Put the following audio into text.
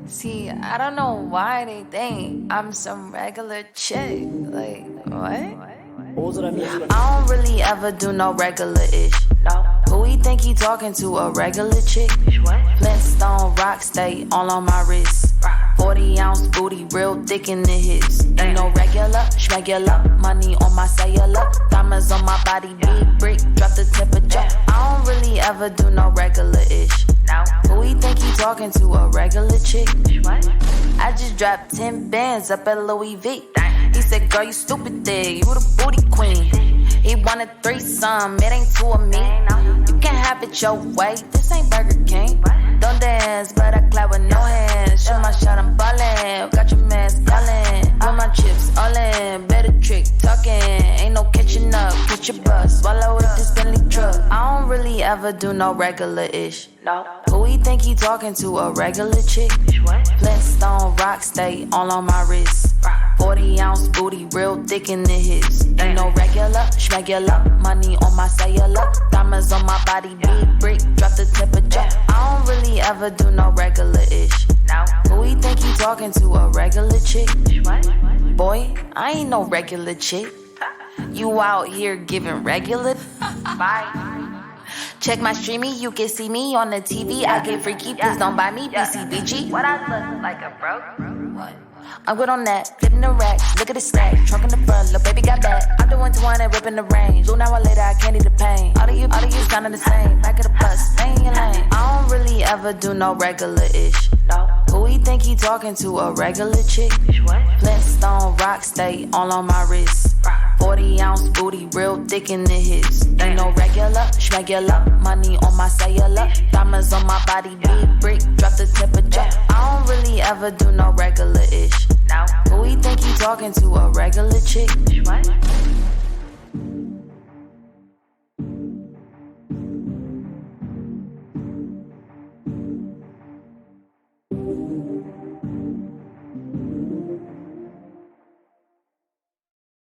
See, I don't know why they think I'm some regular chick. Like, what? I don't really ever do no regular-ish. No. Who he think he talking to? A regular chick? Flintstone rock stay all on my wrist. 40-ounce booty, real thick in the hips. Ain't no regular, schmegular. Money on my cellular. Diamonds on my body, big brick, drop the temperature. I don't really ever do no regular-ish. Who he think he talking to? A regular chick? I just dropped 10 bands up at Louis V. He said, girl, you stupid there, you the booty queen. He wanted threesome, it ain't two of me. You can have it your way, this ain't Burger King. Don't dance, but I clap with no hands. Shoot my shot, I'm ballin'. Got your man calling. Put my chips all in. Better trick talking. Ain't no catching up. Catch your bus. Swallow with this Bentley truck. I don't really ever do no regular-ish. No. Who he think he talking to? A regular chick? Flintstone rock stay all on my wrist. 40-ounce booty, real thick in the hips. Ain't no regular, schmegular. Money on my cellular. Diamonds on my body, big brick, drop the temperature. I don't really ever do no regular-ish. Who he think he talking to? A regular chick? Boy, I ain't no regular chick. You out here giving regular? Bye. Check my streamy, you can see me on the TV. I get freaky, please don't buy me BCBG. What I look like a broke? What? I'm good on that, flipping the racks, look at the stack, trunk in the front, little baby got back. I'm doing 200 and ripping the range. 2 hours later, I can't eat the pain. All of you sounding the same. Back of the bus, stay in your lane. I don't really ever do no regular-ish. No. Who he think he talking to? A regular chick? Flintstone rock stay all on my wrist. 40-ounce booty, real thick in the hips. Ain't no regular, schmegular. Money on my cellular. Diamonds on my body, big brick, drop the temperature. I don't really ever do no regular-ish. Who he think he talking to? A regular chick?